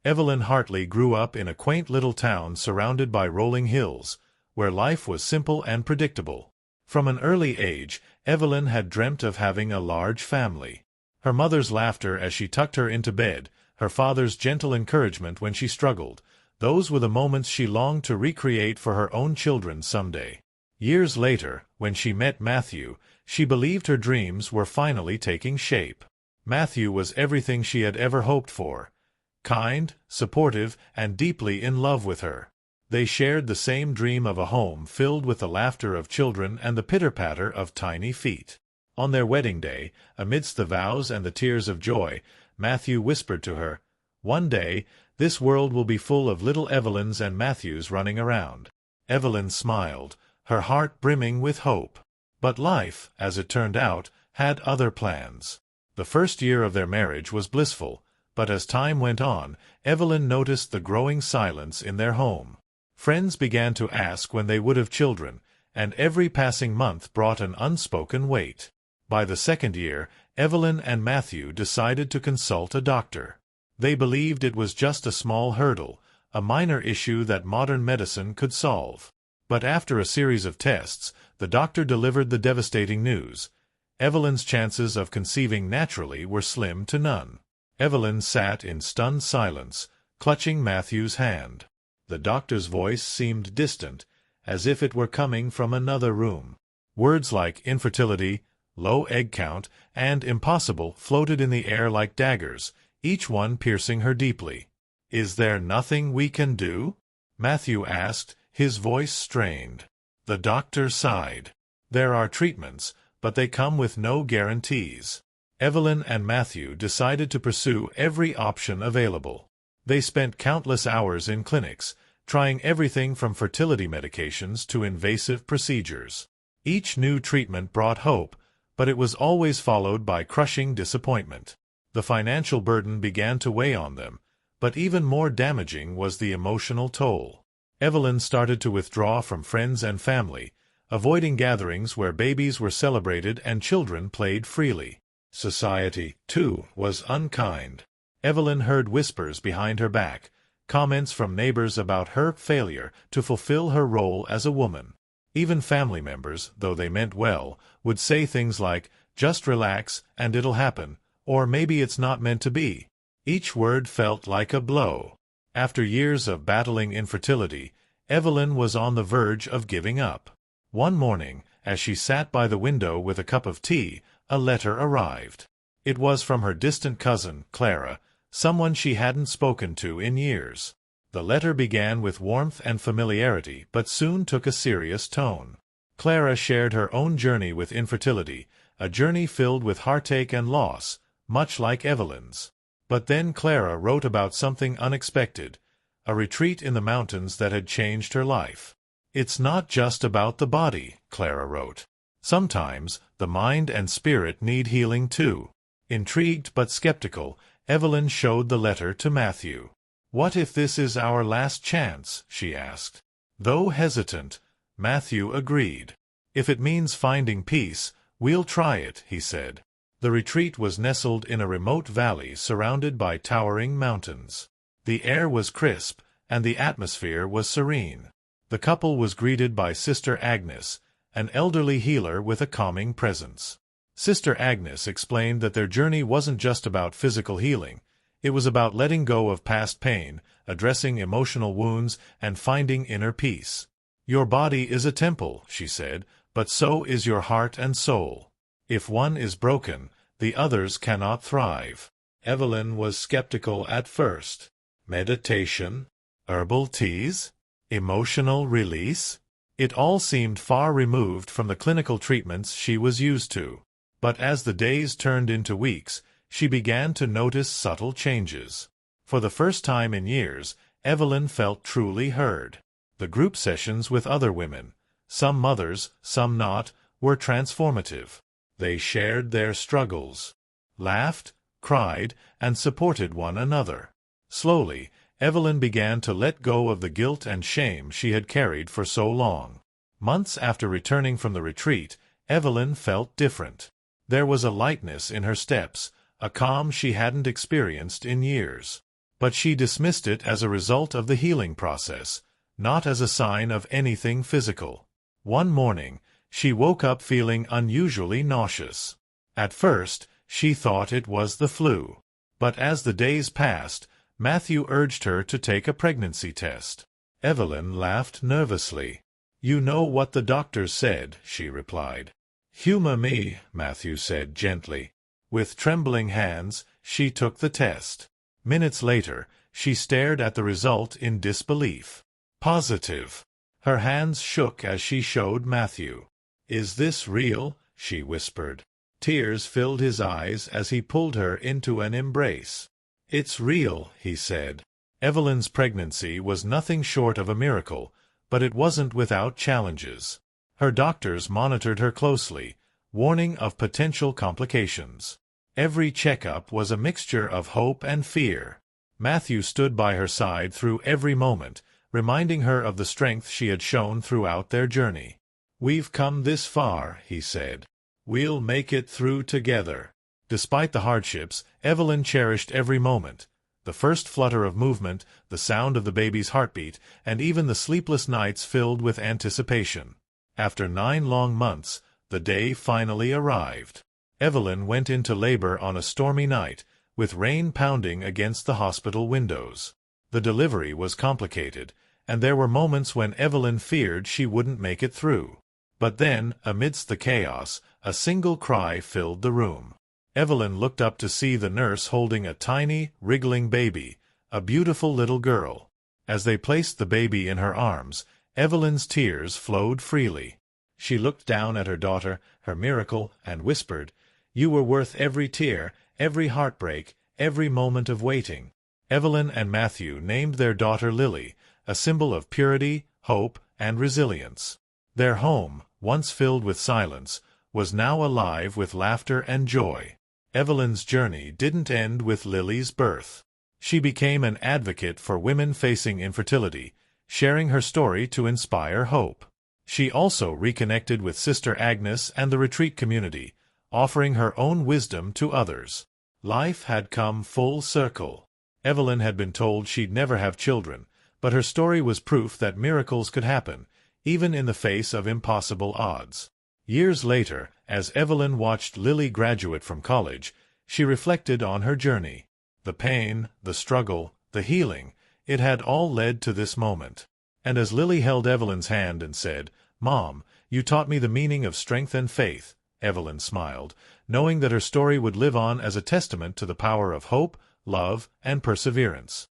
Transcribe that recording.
Evelyn Hartley grew up in a quaint little town surrounded by rolling hills, where life was simple and predictable. From an early age, Evelyn had dreamt of having a large family. Her mother's laughter as she tucked her into bed, her father's gentle encouragement when she struggled, those were the moments she longed to recreate for her own children someday. Years later, when she met Matthew, she believed her dreams were finally taking shape. Matthew was everything she had ever hoped for: kind, supportive, and deeply in love with her. They shared the same dream of a home filled with the laughter of children and the pitter-patter of tiny feet. On their wedding day, amidst the vows and the tears of joy, Matthew whispered to her, "One day, this world will be full of little Evelyns and Matthews running around." Evelyn smiled, her heart brimming with hope. But life, as it turned out, had other plans. The first year of their marriage was blissful, but as time went on, Evelyn noticed the growing silence in their home. Friends began to ask when they would have children, and every passing month brought an unspoken weight. By the second year, Evelyn and Matthew decided to consult a doctor. They believed it was just a small hurdle, a minor issue that modern medicine could solve. But after a series of tests, the doctor delivered the devastating news: Evelyn's chances of conceiving naturally were slim to none. Evelyn sat in stunned silence, clutching Matthew's hand. The doctor's voice seemed distant, as if it were coming from another room. Words like infertility, low egg count, and impossible floated in the air like daggers, each one piercing her deeply. "Is there nothing we can do?" Matthew asked, his voice strained. The doctor sighed. "There are treatments, but they come with no guarantees." Evelyn and Matthew decided to pursue every option available. They spent countless hours in clinics, trying everything from fertility medications to invasive procedures. Each new treatment brought hope, but it was always followed by crushing disappointment. The financial burden began to weigh on them, but even more damaging was the emotional toll. Evelyn started to withdraw from friends and family, avoiding gatherings where babies were celebrated and children played freely. Society, too, was unkind. Evelyn heard whispers behind her back, comments from neighbors about her failure to fulfill her role as a woman. Even family members, though they meant well, would say things like, "Just relax, and it'll happen," or "Maybe it's not meant to be." Each word felt like a blow. After years of battling infertility, Evelyn was on the verge of giving up. One morning, as she sat by the window with a cup of tea, a letter arrived. It was from her distant cousin, Clara, someone she hadn't spoken to in years. The letter began with warmth and familiarity, but soon took a serious tone. Clara shared her own journey with infertility, a journey filled with heartache and loss, much like Evelyn's. But then Clara wrote about something unexpected, a retreat in the mountains that had changed her life. "It's not just about the body," Clara wrote. "Sometimes the mind and spirit need healing too." Intrigued but skeptical, Evelyn showed the letter to Matthew. "What if this is our last chance?" she asked. Though hesitant, Matthew agreed. "If it means finding peace, we'll try it," he said. The retreat was nestled in a remote valley surrounded by towering mountains. The air was crisp, and the atmosphere was serene. The couple was greeted by Sister Agnes, an elderly healer with a calming presence. Sister Agnes explained that their journey wasn't just about physical healing. It was about letting go of past pain, addressing emotional wounds, and finding inner peace. "Your body is a temple," she said, "but so is your heart and soul. If one is broken, the others cannot thrive." Evelyn was skeptical at first. Meditation? Herbal teas? Emotional release? It all seemed far removed from the clinical treatments she was used to. But as the days turned into weeks, she began to notice subtle changes. For the first time in years, Evelyn felt truly heard. The group sessions with other women, some mothers, some not, were transformative. They shared their struggles, laughed, cried, and supported one another. Slowly, Evelyn began to let go of the guilt and shame she had carried for so long. Months after returning from the retreat, Evelyn felt different. There was a lightness in her steps, a calm she hadn't experienced in years. But she dismissed it as a result of the healing process, not as a sign of anything physical. One morning, she woke up feeling unusually nauseous. At first, she thought it was the flu. But as the days passed, Matthew urged her to take a pregnancy test. Evelyn laughed nervously. "You know what the doctor said," she replied. "Humor me," Matthew said gently. With trembling hands, she took the test. Minutes later, she stared at the result in disbelief. Positive. Her hands shook as she showed Matthew. "Is this real?" she whispered. Tears filled his eyes as he pulled her into an embrace. "It's real," he said. Evelyn's pregnancy was nothing short of a miracle, but it wasn't without challenges. Her doctors monitored her closely, warning of potential complications. Every checkup was a mixture of hope and fear. Matthew stood by her side through every moment, reminding her of the strength she had shown throughout their journey. "We've come this far," he said. "We'll make it through together." Despite the hardships, Evelyn cherished every moment. The first flutter of movement, the sound of the baby's heartbeat, and even the sleepless nights filled with anticipation. After 9 long months, the day finally arrived. Evelyn went into labor on a stormy night, with rain pounding against the hospital windows. The delivery was complicated, and there were moments when Evelyn feared she wouldn't make it through. But then, amidst the chaos, a single cry filled the room. Evelyn looked up to see the nurse holding a tiny, wriggling baby, a beautiful little girl. As they placed the baby in her arms, Evelyn's tears flowed freely. She looked down at her daughter, her miracle, and whispered, "You were worth every tear, every heartbreak, every moment of waiting." Evelyn and Matthew named their daughter Lily, a symbol of purity, hope, and resilience. Their home, once filled with silence, was now alive with laughter and joy. Evelyn's journey didn't end with Lily's birth. She became an advocate for women facing infertility, sharing her story to inspire hope. She also reconnected with Sister Agnes and the retreat community, offering her own wisdom to others. Life had come full circle. Evelyn had been told she'd never have children, but her story was proof that miracles could happen, even in the face of impossible odds. Years later, as Evelyn watched Lily graduate from college, she reflected on her journey. The pain, the struggle, the healing, it had all led to this moment. And as Lily held Evelyn's hand and said, "Mom, you taught me the meaning of strength and faith," Evelyn smiled, knowing that her story would live on as a testament to the power of hope, love, and perseverance.